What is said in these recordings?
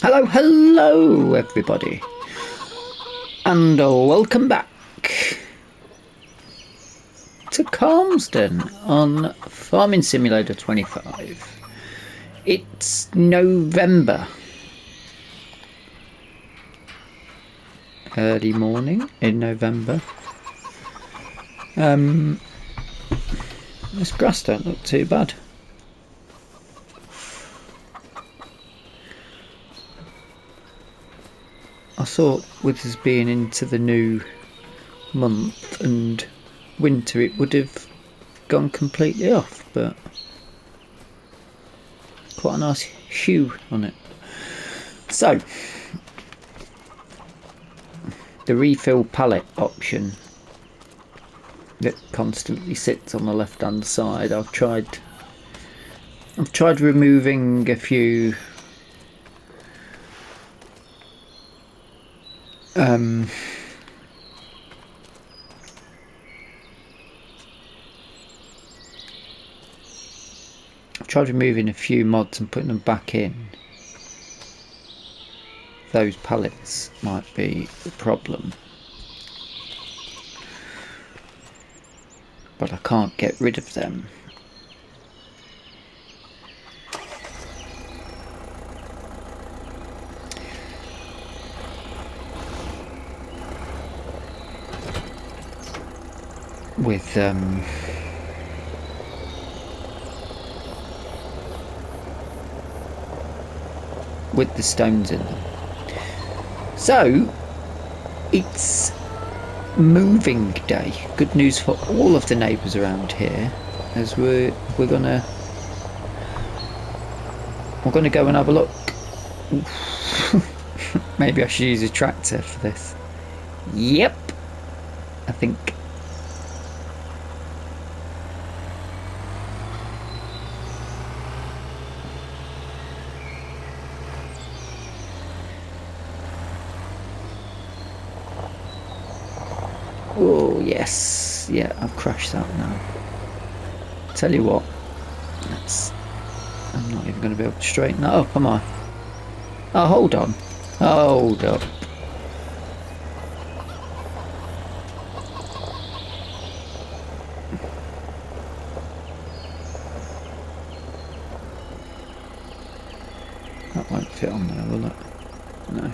Hello, hello, everybody, and welcome back to Calmsden on Farming Simulator 25. It's November, early morning in November. This grass don't look too bad. I thought with us being into the new month and winter it would have gone completely off, but quite a nice hue on it. So the refill pallet option that constantly sits on the left hand side, I've tried removing a few I've tried removing a few mods and putting them back in. Those pallets might be the problem, but I can't get rid of them. With the stones in them. So it's moving day. Good news for all of the neighbours around here, as we're gonna go and have a look. Maybe I should use a tractor for this. Yep, I think. Oh yes, yeah, I've crashed that now. Tell you what, I'm not even going to be able to straighten that up, am I? Oh, hold on, hold up. That won't fit on there, will it? No.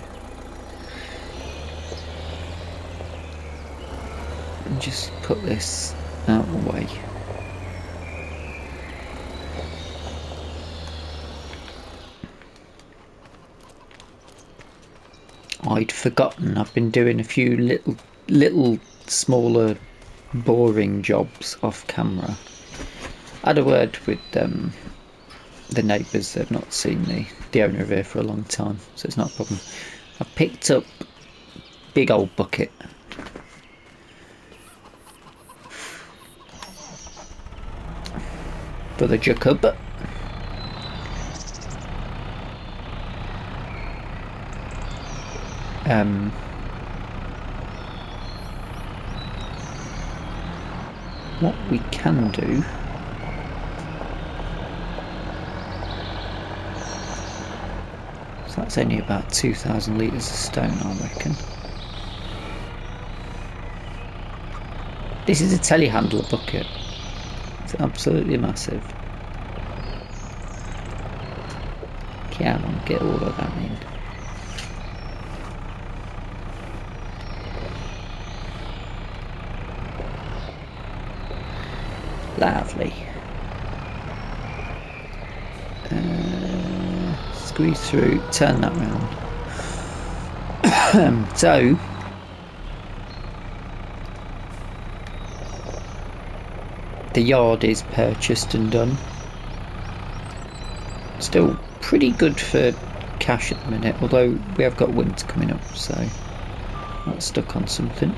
And just put this out of the way. I'd forgotten I've been doing a few little smaller boring jobs off camera. I had a word with the neighbours. They've not seen the owner of here for a long time, so it's not a problem. I picked up big old bucket. For the Jacob. What we can do so that's only about 2,000 litres of stone, I reckon. This is a telehandler bucket. It's absolutely massive. Come on, get all of that in. Lovely. Squeeze through, turn that round. So the yard is purchased and done. Still pretty good for cash at the minute, although we have got winter coming up, so that's stuck on something.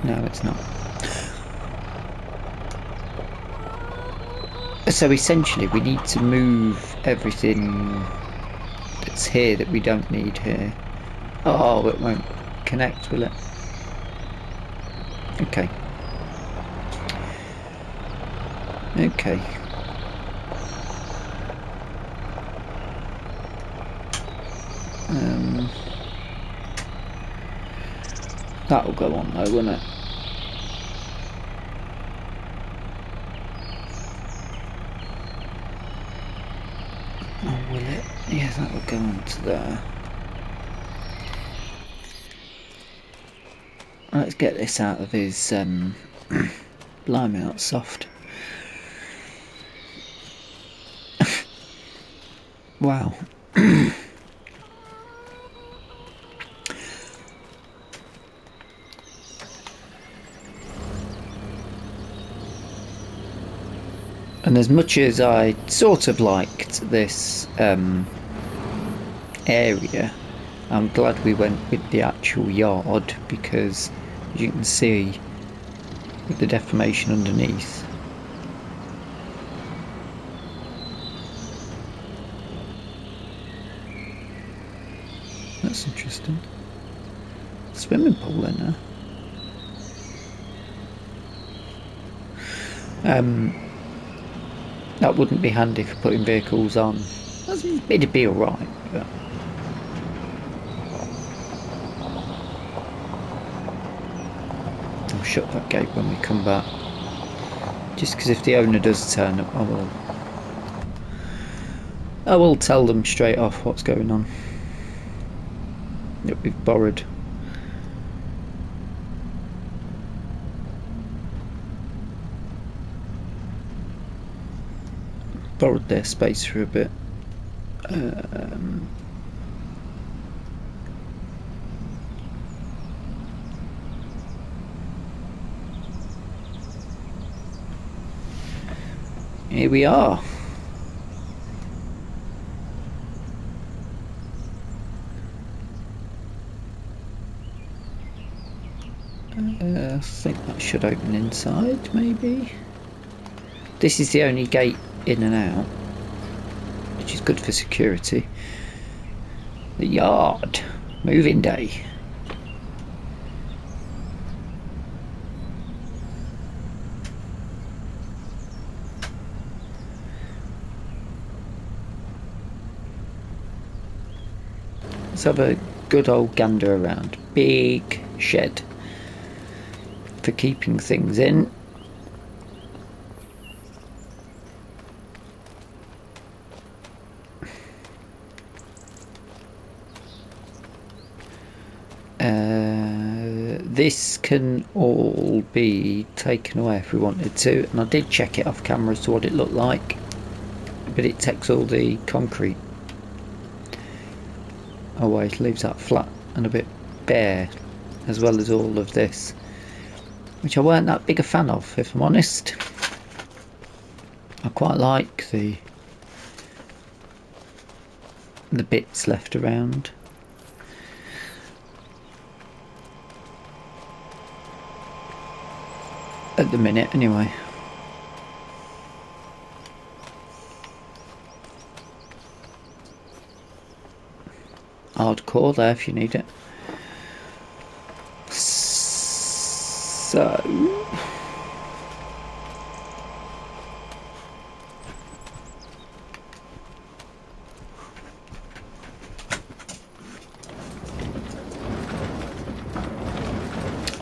No, it's not. So essentially we need to move everything that's here that we don't need here. Oh, it won't connect, will it? Okay. Okay. That'll go on though, won't it? Oh, will it? Yeah, that'll go on to there. Let's get this out of his blimey, that's soft. Wow. And as much as I sort of liked this area, I'm glad we went with the actual yard, because as you can see with the deformation underneath, that's interesting. Swimming pool in there. That wouldn't be handy for putting vehicles on. It'd be alright, but I'll shut that gate when we come back. Just because if the owner does turn up, I will tell them straight off what's going on. That we've borrowed their space for a bit. Here we are. I think that should open inside, maybe. This is the only gate in and out, which is good for security. The yard. Moving day. Let's have a good old gander around. Big shed for keeping things in. This can all be taken away if we wanted to, and I did check it off camera as to what it looked like, but it takes all the concrete away, leaves that flat and a bit bare, as well as all of this, which I weren't that big a fan of, if I'm honest. I quite like the bits left around. At the minute, anyway. Hardcore there if you need it. So...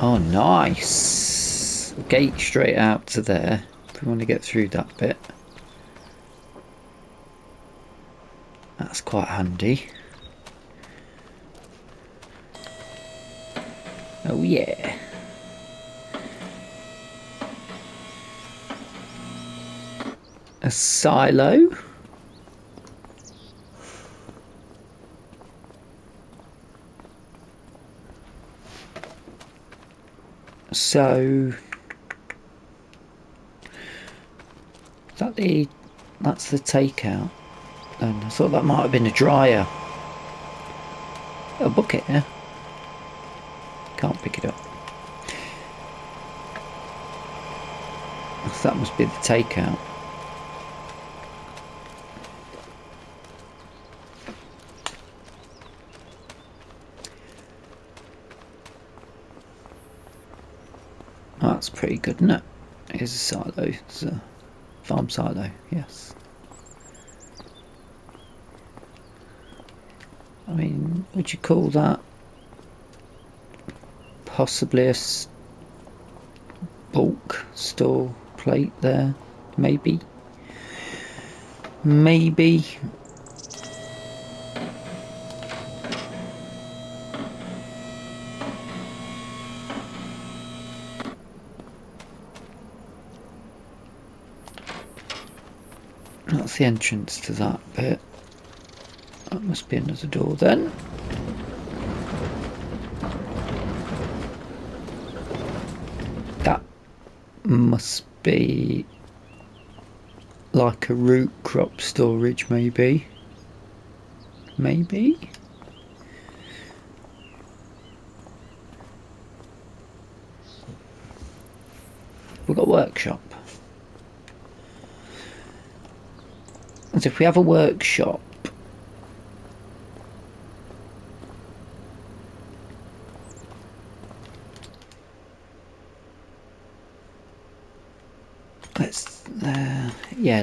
oh, nice! Gate straight out to there if we want to get through that bit. That's quite handy. Oh yeah. A silo. So that's the takeout. And I thought that might have been a dryer. A bucket, yeah. Can't pick it up. So that must be the takeout. Oh, that's pretty good, isn't it? Here's a silo. It's a farm silo, yes. I mean, would you call that possibly a bulk store plate there, maybe. That's the entrance to that bit. That must be another door then. That must be like a root crop storage, maybe. We've got a workshop. And so if we have a workshop,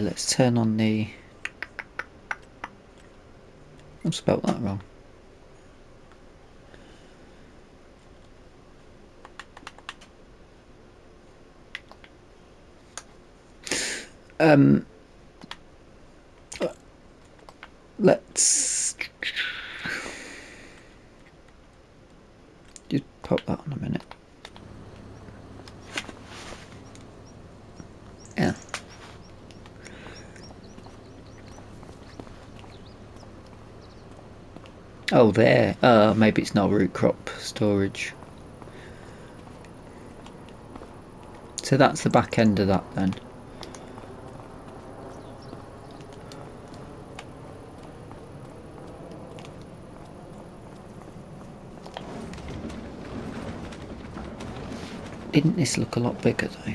let's turn on the... I've spelt that wrong. Let's just pop that on a minute. Yeah. Oh, there. Maybe it's not root crop storage. So that's the back end of that then. Didn't this look a lot bigger though?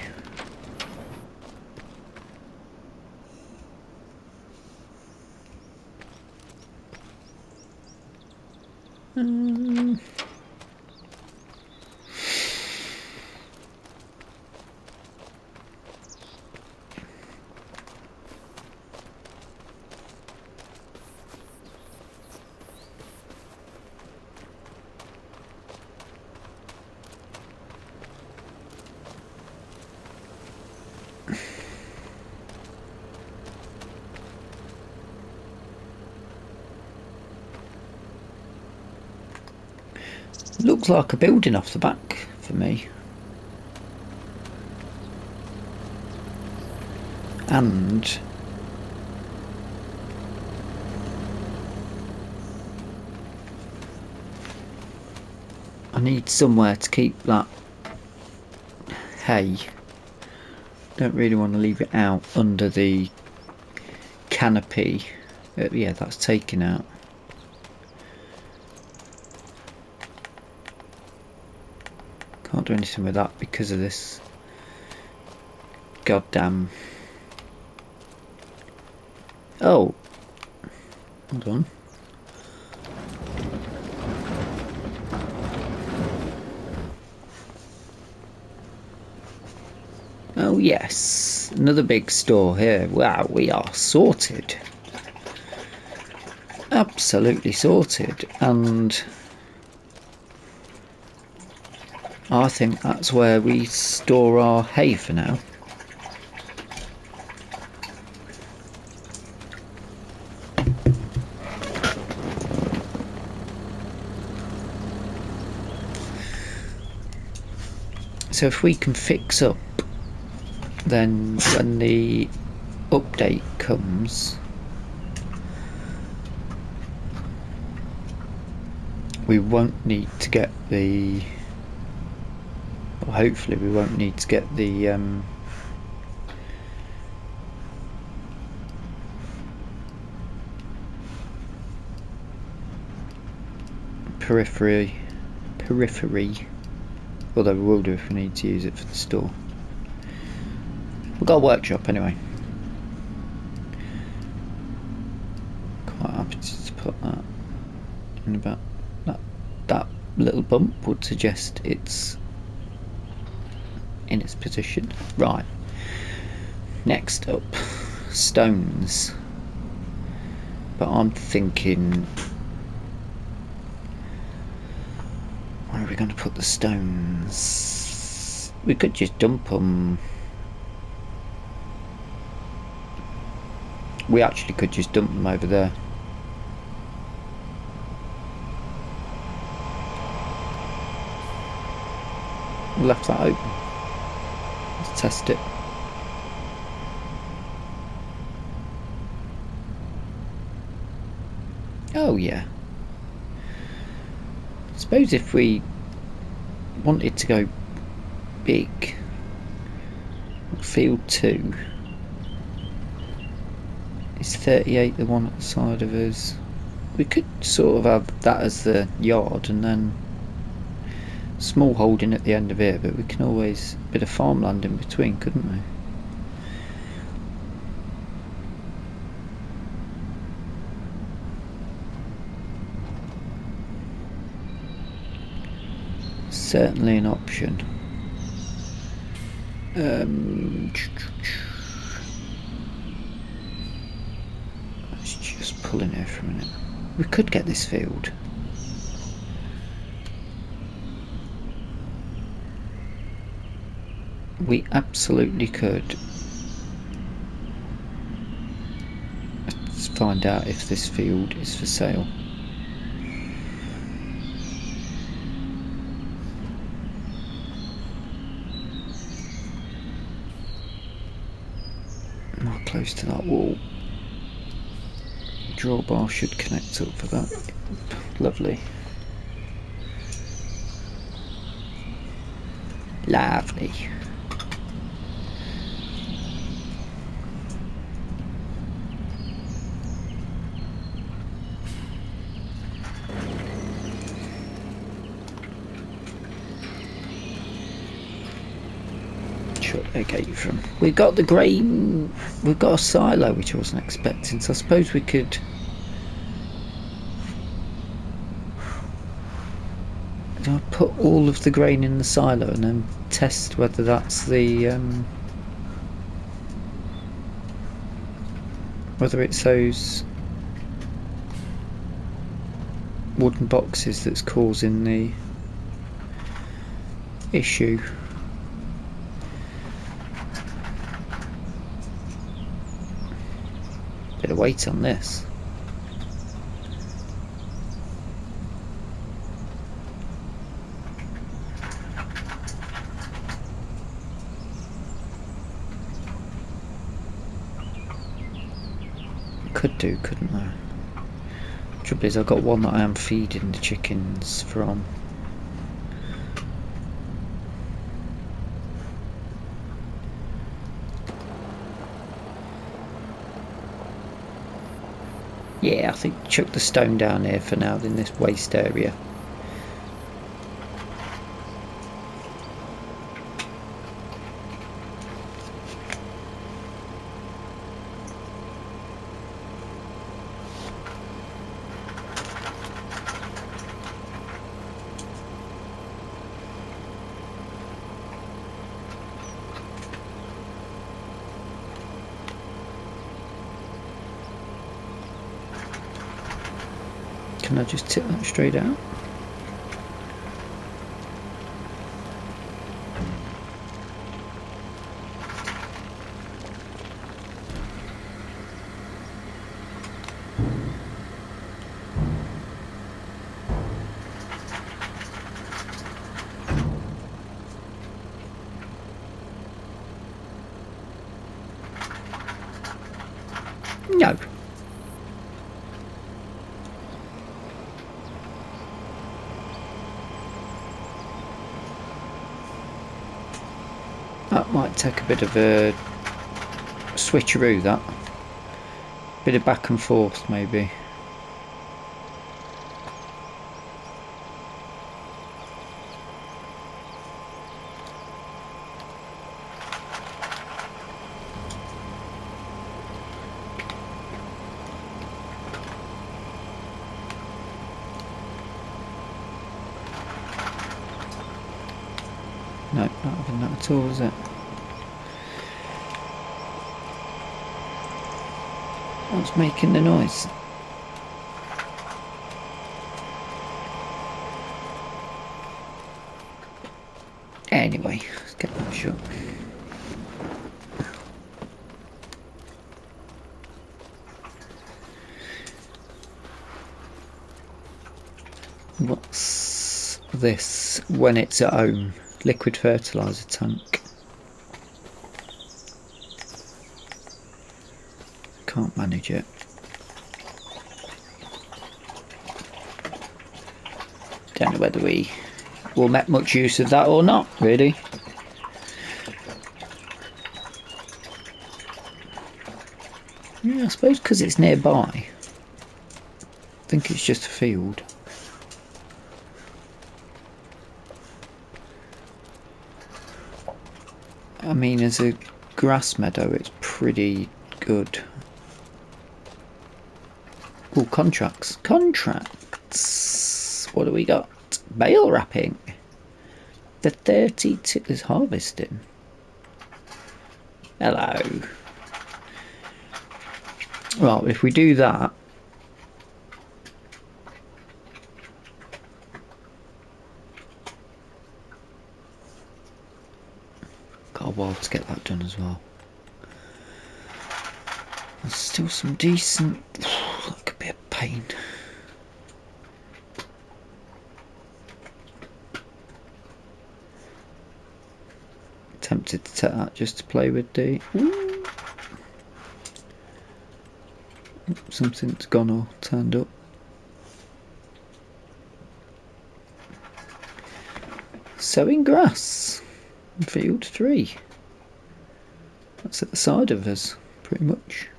Looks like a building off the back for me. And I need somewhere to keep that hay. Don't really want to leave it out under the canopy. Yeah, that's taken out. Can't do anything with that because of this goddamn... Oh, hold on. Oh yes, another big store here. Wow, we are sorted. Absolutely sorted. And I think that's where we store our hay for now. So if we can fix up, then when the update comes, we won't need to get the... Well, hopefully we won't need to get the periphery, although we will do if we need to use it for the store. We've got a workshop anyway. Quite happy to just put that in about that little bump would suggest it's in its position. Right. Next up, stones. But I'm thinking Where are we going to put the stones? We could just dump them. We actually could just dump them over there. Left that open. Let's test it. Oh yeah. I suppose if we wanted to go big, field 2 is 38, the one at the side of us. We could sort of have that as the yard and then small holding at the end of it, but we can always a bit of farmland in between, couldn't we? Certainly an option. Let's just pull in here for a minute. We could get this field. We absolutely could. Let's find out if this field is for sale. Not close to that wall. Drawbar should connect up for that. Lovely. Lovely. Shut their gate from. We've got the grain. We've got a silo which I wasn't expecting, so I suppose we could. Do I put all of the grain in the silo and then test whether that's the whether it's those wooden boxes that's causing the issue? Bit of weight on this. Could do, couldn't I? Trouble is, I've got one that I am feeding the chickens from. Yeah, I think chuck the stone down here for now in this waste area. Can I just tip that straight out? No. That might take a bit of a switcheroo, that. Bit of back and forth, maybe. No, not having that at all, is it? What's making the noise? What's this when it's at home? Liquid fertiliser tank. Can't manage it. Don't know whether we will make much use of that or not, really. Yeah, I suppose because it's nearby. I think it's just a field. I mean, as a grass meadow, it's pretty good. Oh, contracts. Contracts. What do we got? Bale wrapping. The 32 is harvesting. Hello. Well, if we do that, got a while to get that done as well. There's still some decent. That could be a pain. Tempted to take that just to play with the. Ooh. Something's gone or turned up. Sowing grass. Field 3. That's at the side of us, pretty much.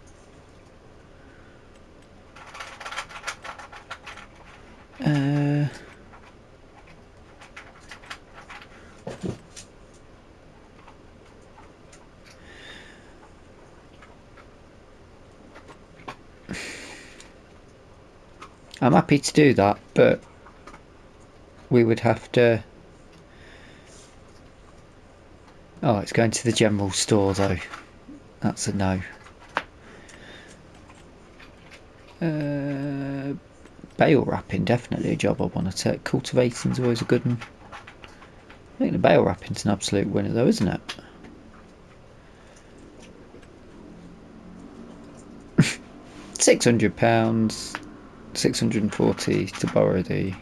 I'm happy to do that, but we would have to. Oh, it's going to the general store though. That's a no. Bale wrapping, definitely a job I want to take. Cultivating's always a good one. I think the bale wrapping's an absolute winner though, isn't it? £600, 640 to borrow the.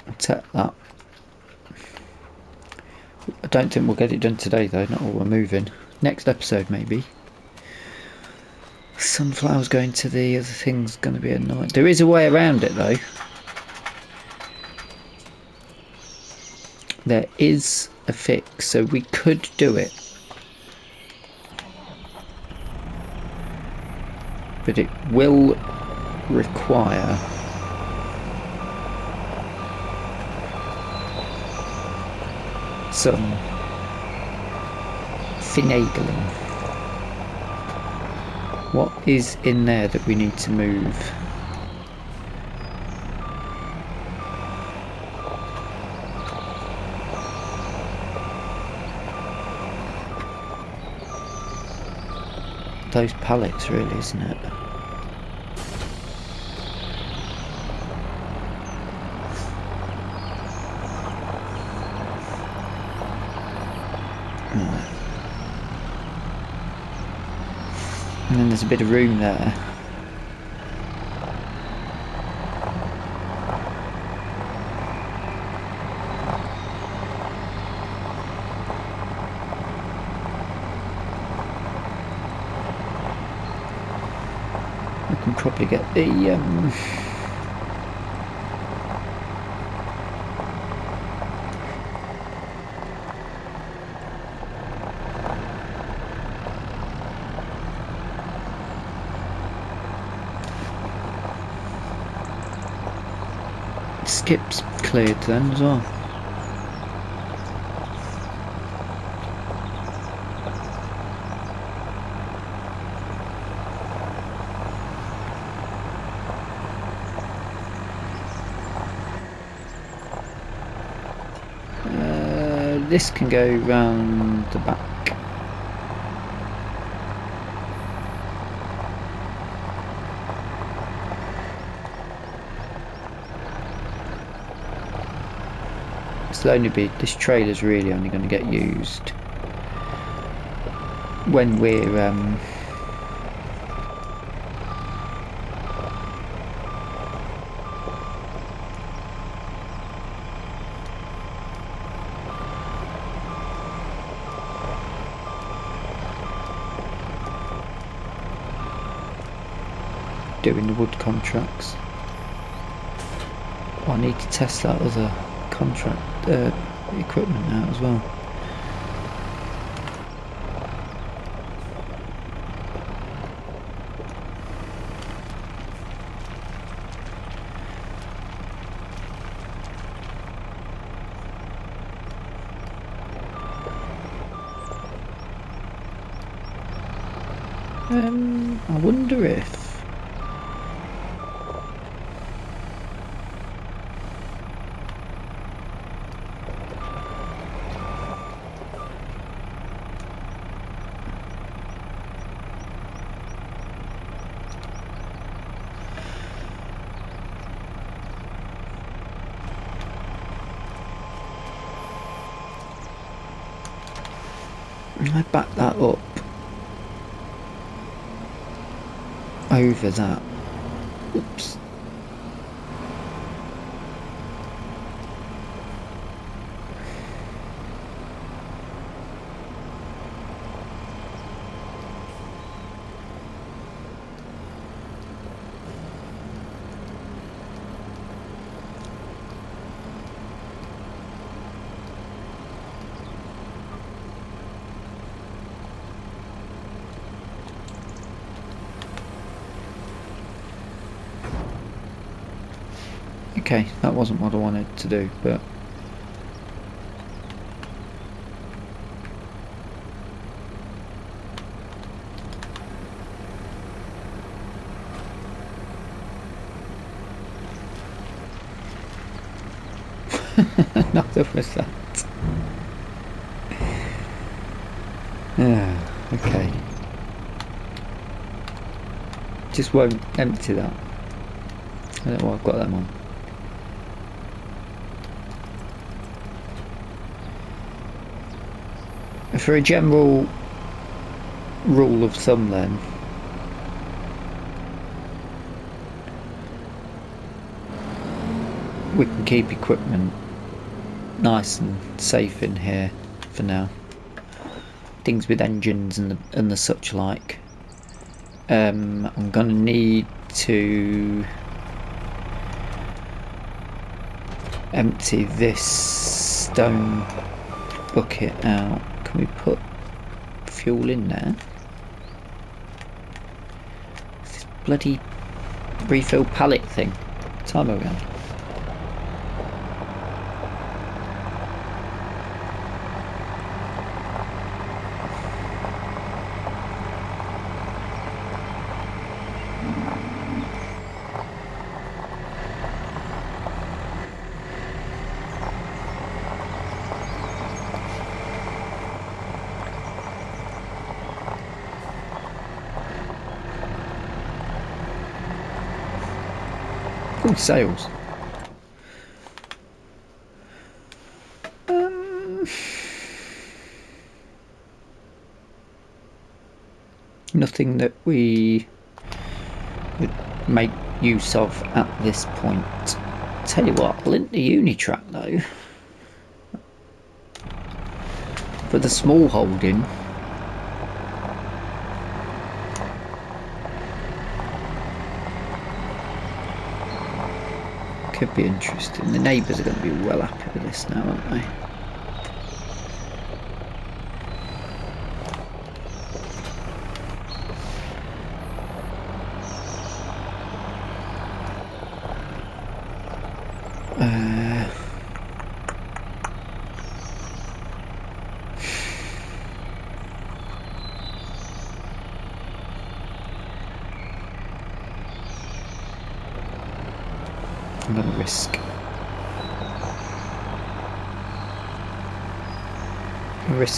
I'll take that. I don't think we'll get it done today though, not while we're moving. Next episode maybe. Sunflowers going to the other thing's going to be a night. There is a way around it though. There is a fix, so we could do it. But it will require some finagling. What is in there that we need to move? Those pallets, really, isn't it? And then there's a bit of room there. We can probably get the skips cleared then as well. This can go round the back. This trailer's really only going to get used when we're doing the wood contracts. I need to test that other contract equipment out as well. I wonder if I back that up over that. Oops. Okay, that wasn't what I wanted to do, but neither was that. Okay. Just won't empty that. I don't know why I've got them on. For a general rule of thumb then, we can keep equipment nice and safe in here for now. Things with engines and the such like. I'm gonna need to empty this stone bucket out. Can we put fuel in there? This bloody refill pallet thing. Time around. Good sales. Nothing that we would make use of at this point. Tell you what, I'll int the Unitrack though. For the small holding. Could be interesting. The neighbours are going to be well happy with this now, aren't they? I'm going to risk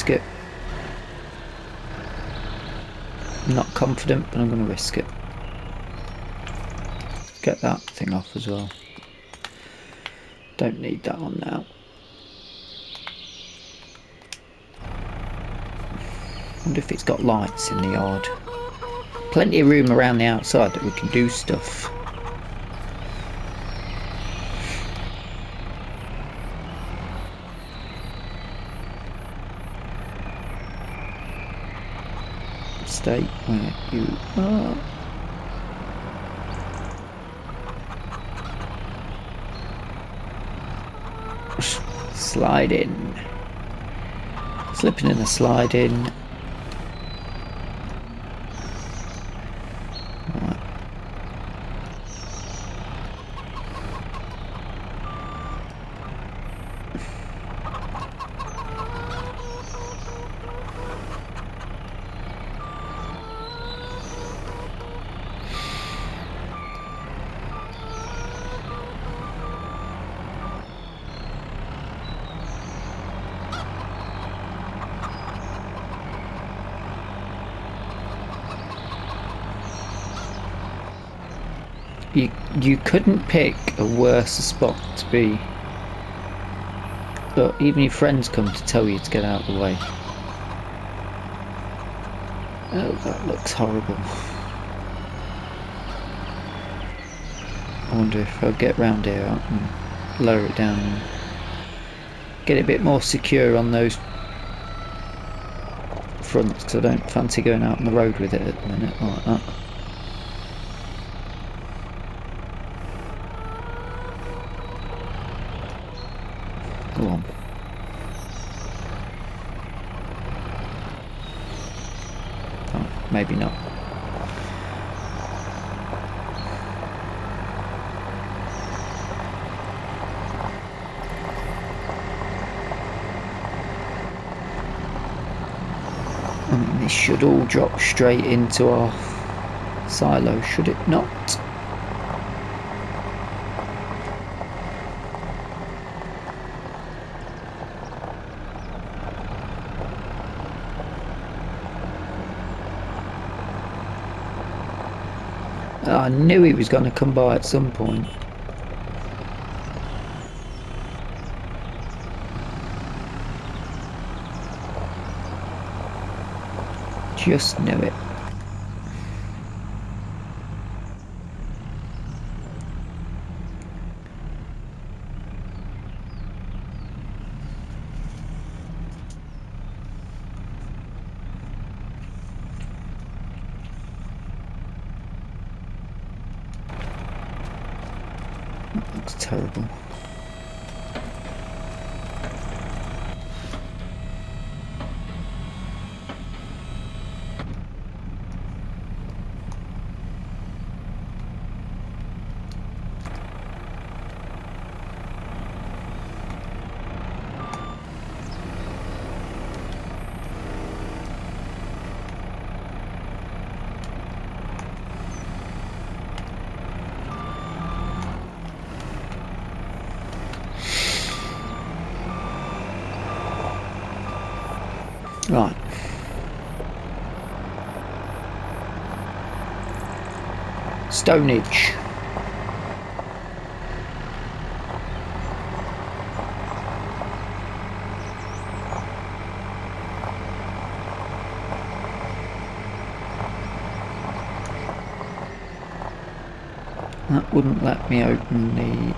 it. I'm not confident, but I'm going to risk it. Get that thing off as well. Don't need that on now. Wonder if it's got lights in the yard. Plenty of room around the outside that we can do stuff. Stay where you are. slide in. Slipping in a slide in. Right. You couldn't pick a worse spot to be. But even your friends come to tell you to get out of the way. Oh, that looks horrible. I wonder if I'll get round here and lower it down and get it a bit more secure on those fronts, because I don't fancy going out on the road with it at the minute like that. Go on. Oh, maybe not. I mean, this should all drop straight into our silo, should it not? I knew he was going to come by at some point. Just knew it. That looks terrible. Right. Stonehenge. That wouldn't let me open the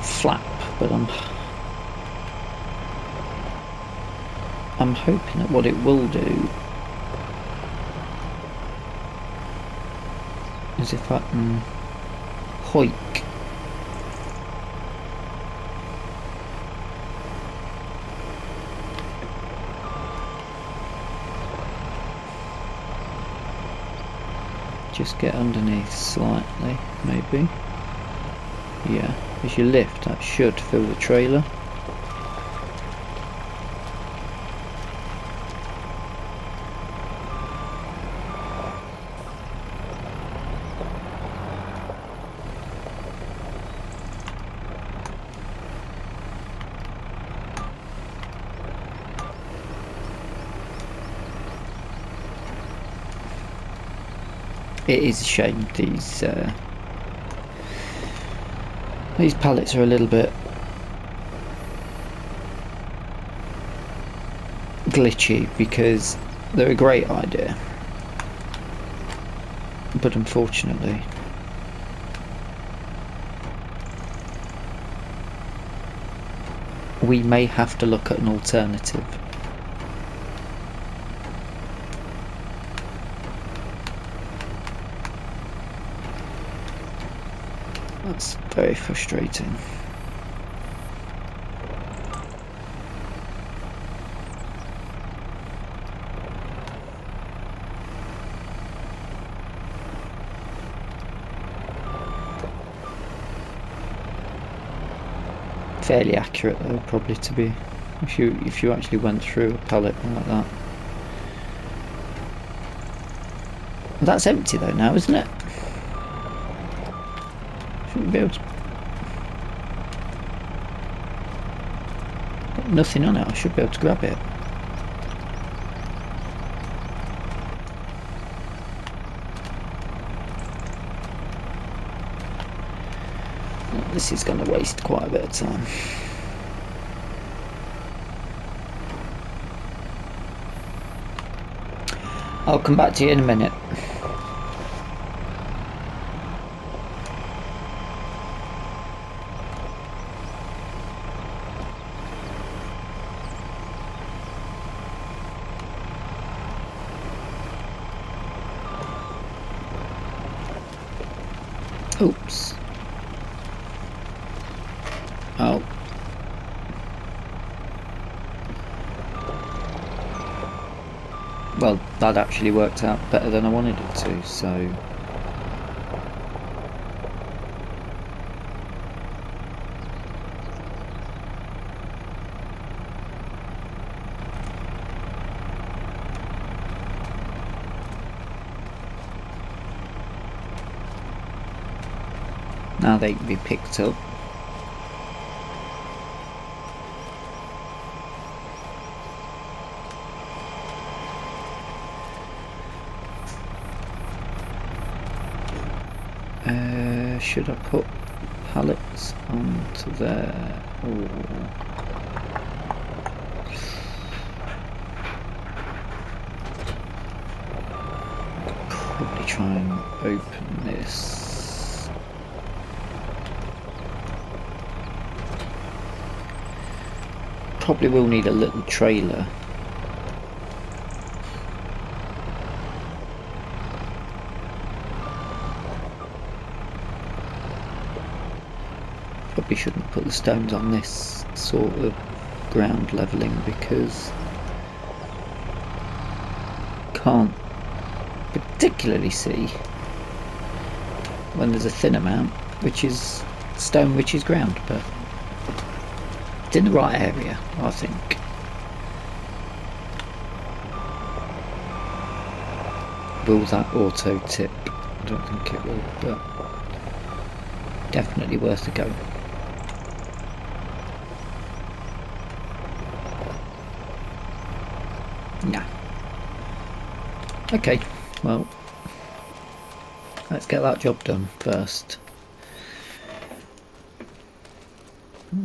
flap, but I'm hoping that what it will do is if I can hoik. Just get underneath slightly, maybe. Yeah, as you lift, that should fill the trailer. It is a shame these pallets are a little bit glitchy, because they're a great idea, but unfortunately we may have to look at an alternative. That's very frustrating. fairly accurate though, probably, to be, if you actually went through a pallet like that. That's empty though now, isn't it? Shouldn't be able to. Got nothing on it. I should be able to grab it. This is going to waste quite a bit of time. I'll come back to you in a minute. Oops. Oh. Well, that actually worked out better than I wanted it to, so... Now they can be picked up. Should I put pallets onto there? Or... probably try and open this. Probably will need a little trailer. Probably shouldn't put the stones on this sort of ground levelling because can't particularly see when there's a thin amount, which is stone, which is ground, but it's in the right area, I think. Will that auto tip? I don't think it will, but definitely worth a go. No. Okay, well, let's get that job done first.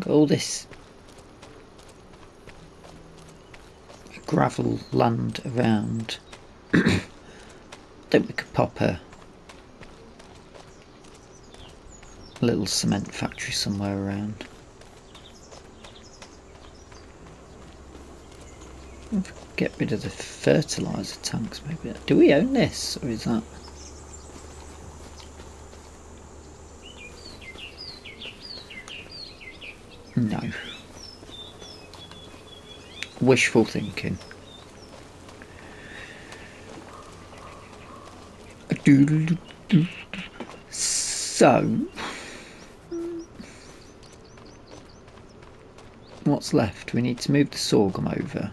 Got all this gravel land around. I think we could pop a little cement factory somewhere around. Get rid of the fertiliser tanks maybe. Do we own this, or is that... no. Wishful thinking. So... what's left? We need to move the sorghum over.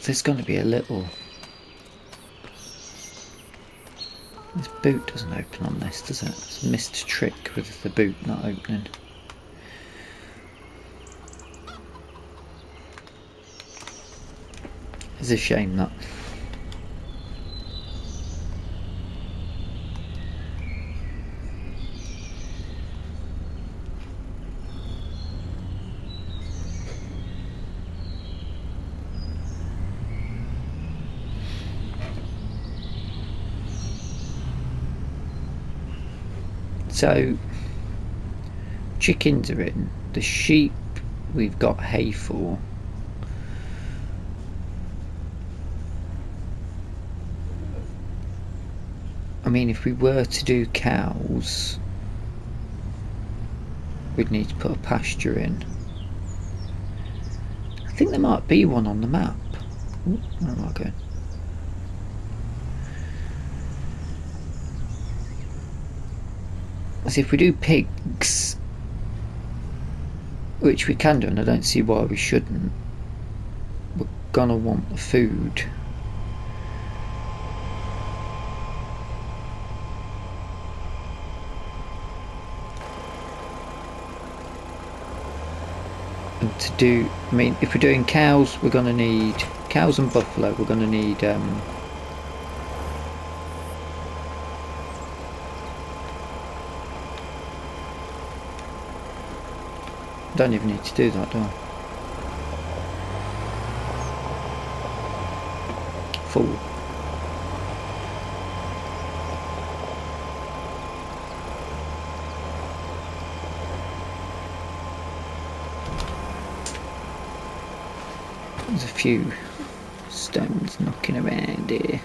There's going to be a little... this boot doesn't open on this, does it? It's a missed trick with the boot not opening. It's a shame that. So, chickens are in, the sheep we've got hay for. I mean, if we were to do cows, we'd need to put a pasture in. I think there might be one on the map. Ooh, where am I going? As if we do pigs, which we can do, and I don't see why we shouldn't, we're gonna want the food. And to do, I mean, if we're doing cows, we're gonna need cows and buffalo. We're gonna need don't even need to do that, do I? Full. There's a few stones knocking around here.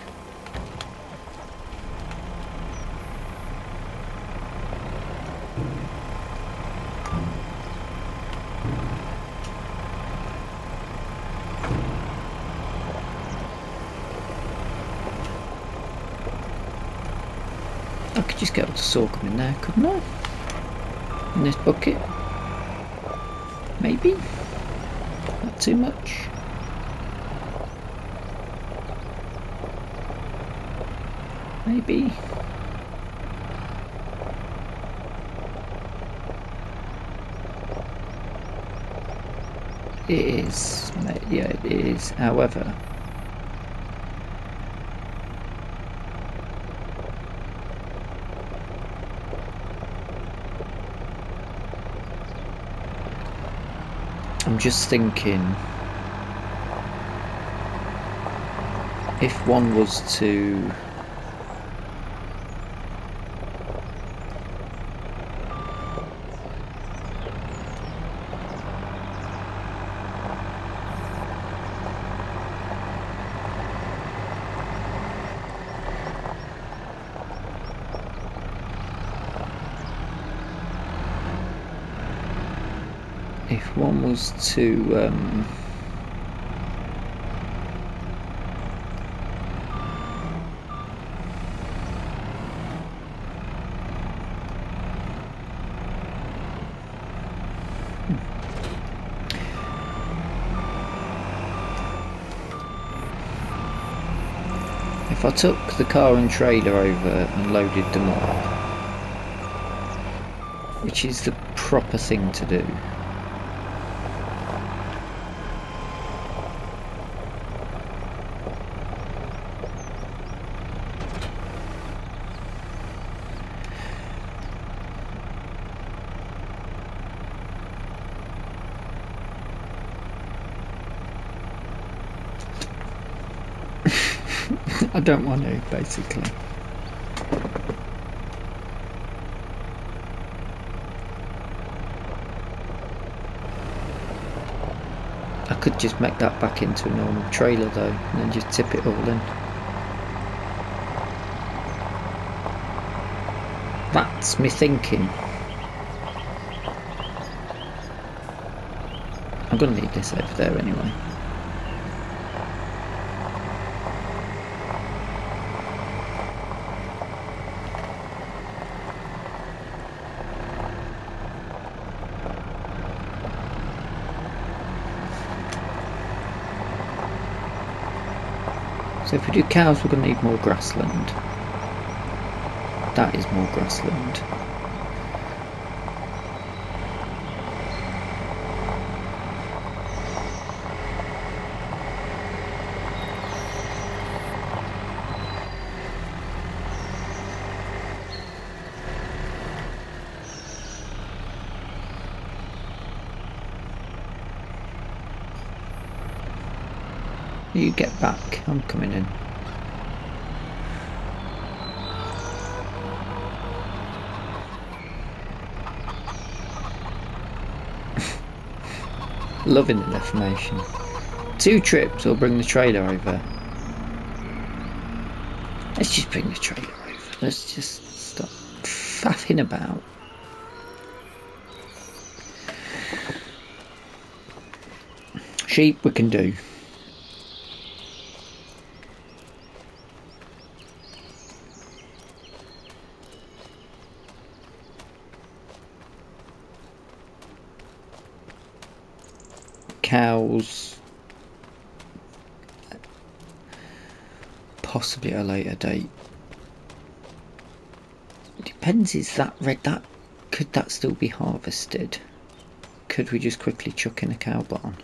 I could just get able to soak them in there, couldn't I? In this bucket? Maybe? Not too much? Maybe? It is. Yeah, it is. However, I'm just thinking, if one was to if I took the car and trailer over and loaded them up, which is the proper thing to do. I don't want to, basically. I could just make that back into a normal trailer though, and then just tip it all in. That's me thinking. I'm gonna need this over there anyway. So if we do cows, we're going to need more grassland. That is more grassland. You get back, I'm coming in. Loving the deformation. 2 trips will bring the trailer over. Let's just bring the trailer over. Let's just stop faffing about. sheep we can do. Cows, possibly at a later date. Depends, is that red? That could that still be harvested? Could we just quickly chuck in a cow barn?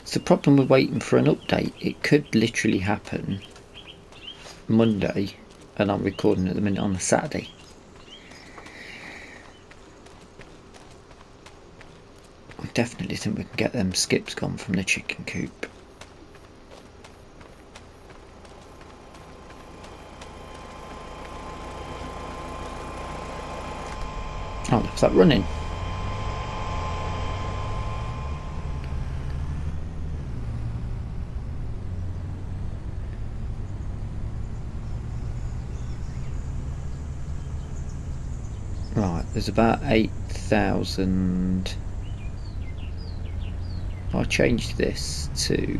It's the problem with waiting for an update. It could literally happen Monday, and I'm recording at the minute on a Saturday. I definitely think we can get them skips gone from the chicken coop. Oh, left that running. Right, there's about 8,000. I'll change this to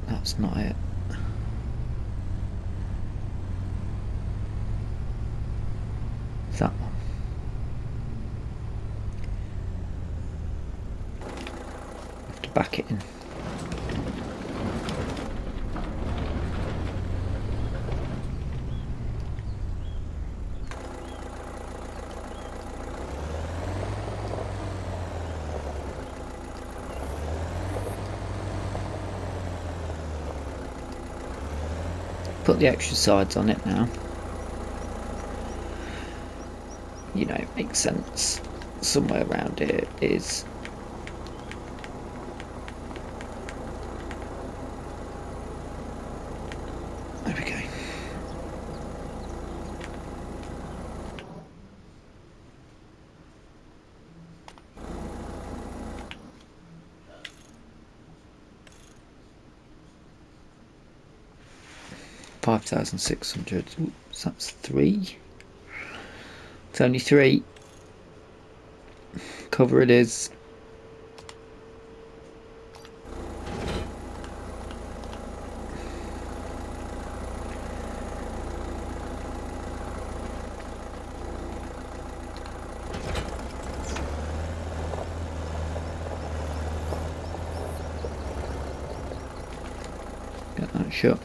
that's not it. It's that one. Have to back it in. Put the extra sides on it now. You know, it makes sense. Somewhere around here is there we go. $5,600. Oops, that's 3. It's only 3. Cover it is. Get that shut.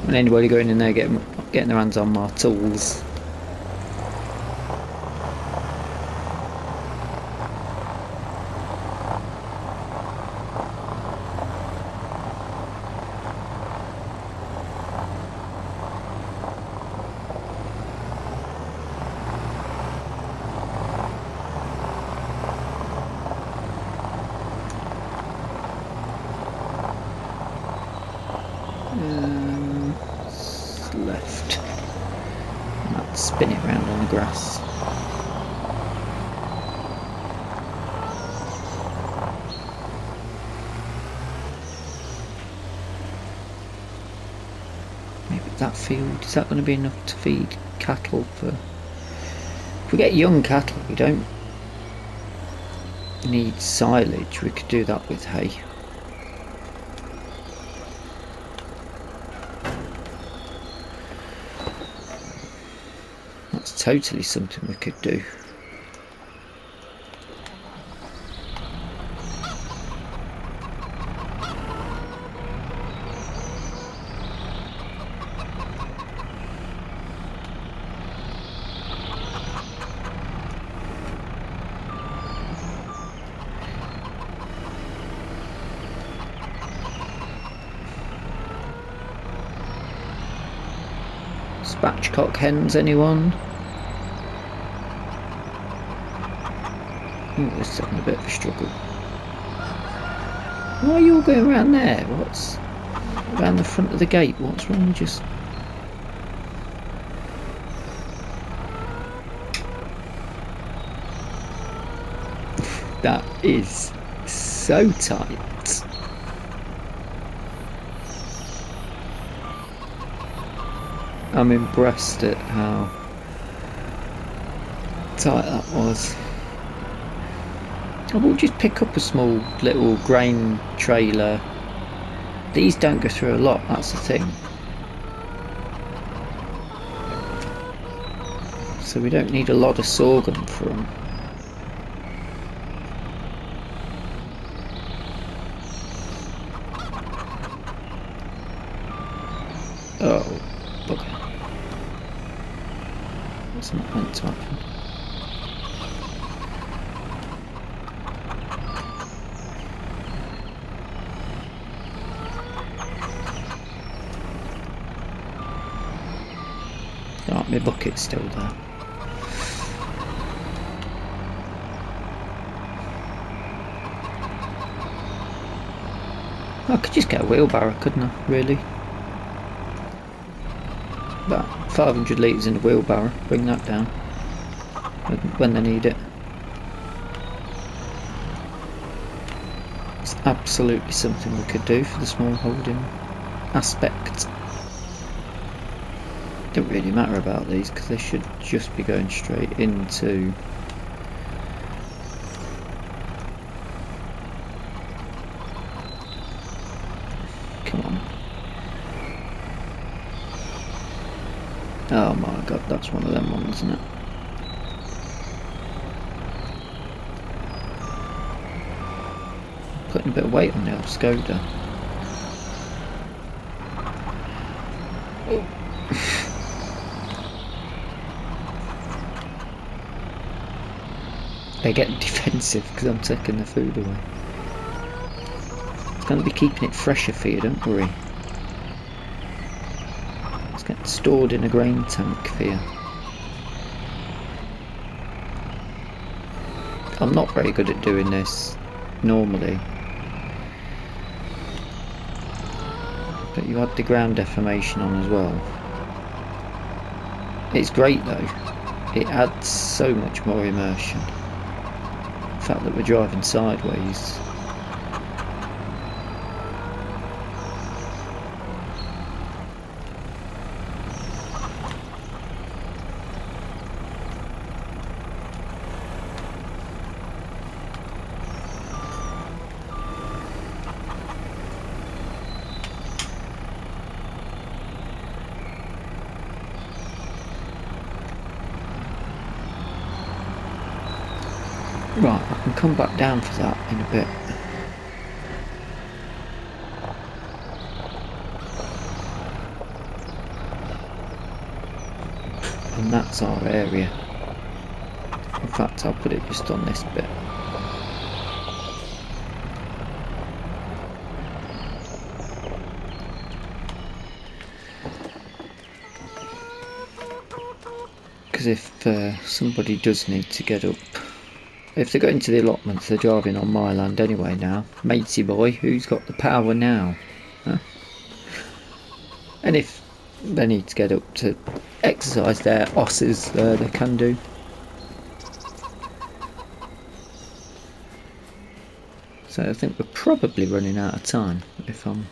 And anybody going in there getting their hands on my tools. Left. And I'll spin it around on the grass. Maybe that field, is that going to be enough to feed cattle for... If we get young cattle, we don't need silage, we could do that with hay. That's totally something we could do. Spatchcock hens, anyone? Oh, this is having a bit of a struggle. Why are you all going around there? What's around the front of the gate? What's wrong with just... That is so tight. I'm impressed at how tight that was. I will just pick up a small little grain trailer. These don't go through a lot, that's the thing. So we don't need a lot of sorghum for them. Oh, bugger. That's not meant to happen. Right, my bucket's still there. I could just get a wheelbarrow, couldn't I, really? About 500 litres in a wheelbarrow, bring that down when they need it. It's absolutely something we could do for the small holding aspect. Don't really matter about these because they should just be going straight into oh my god, that's one of them ones, isn't it? Putting a bit of weight on the old Skoda. Oh. They get defensive because I'm taking the food away. It's going to be keeping it fresher for you, don't worry. It's getting stored in a grain tank for you. I'm not very good at doing this normally. But you had the ground deformation on as well. It's great though. It adds so much more immersion. The fact that we're driving sideways. Right, I can come back down for that in a bit. And that's our area. In fact, I'll put it just on this bit. Because if somebody does need to get up, if they're going to the allotments, they're driving on my land anyway now. Matey boy, who's got the power now? Huh? And if they need to get up to exercise their osses, they can do. So I think we're probably running out of time, if I'm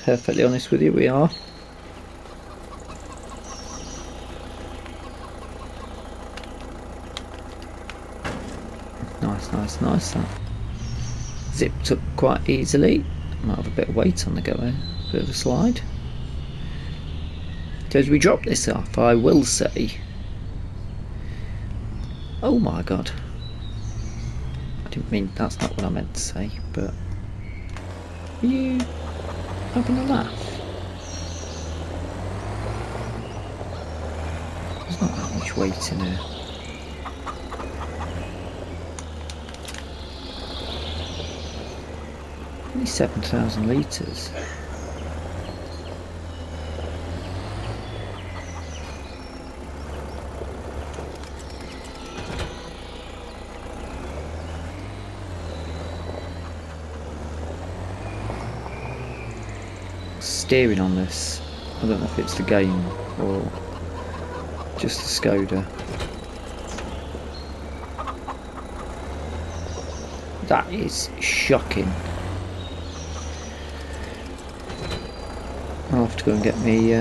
perfectly honest with you, we are. Nice that. Zipped up quite easily. Might have a bit of weight on the go here. Bit of a slide. So as we drop this off, I will say, oh my god, I didn't mean, that's not what I meant to say, but are you having a laugh? There's not that much weight in here. Only 7,000 litres. Steering on this, I don't know if it's the game or just the Skoda. That is shocking. I'll have to go and get me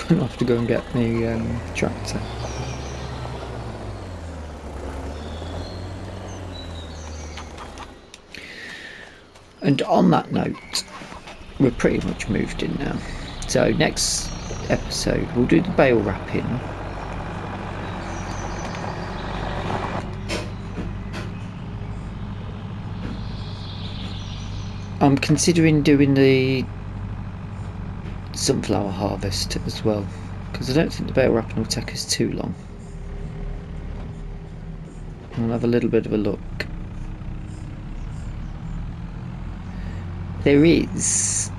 going to have to go and get my tractor. And on that note, we're pretty much moved in now. So next episode we'll do the bale wrapping. I'm considering doing the sunflower harvest as well, because I don't think the bale wrapping will take us too long. We'll have a little bit of a look. There is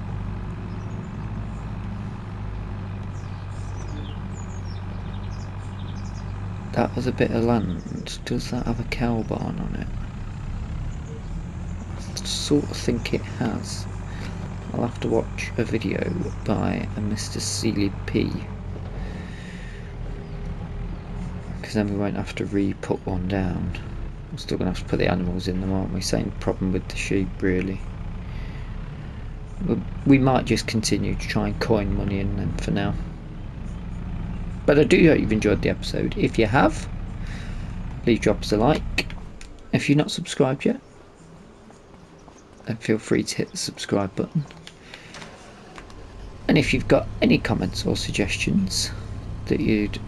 that was a bit of land. Does that have a cow barn on it? I sort of think it has. I'll have to watch a video by a Mr. Seeley P, because then we won't have to re-put one down. We're still going to have to put the animals in them, aren't we? Same problem with the sheep, really. We might just continue to try and coin money in them for now. But I do hope you've enjoyed the episode. If you have, please drop us a like. If you're not subscribed yet, then feel free to hit the subscribe button. And if you've got any comments or suggestions that you'd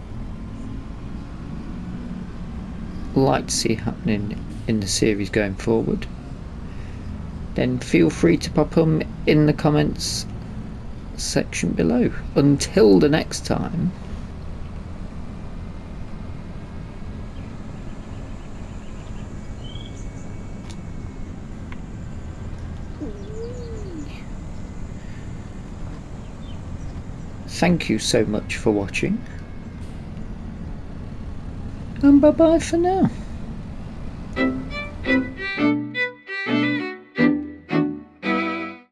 like to see happening in the series going forward, then feel free to pop them in the comments section below. Until the next time, thank you so much for watching, and bye bye for now.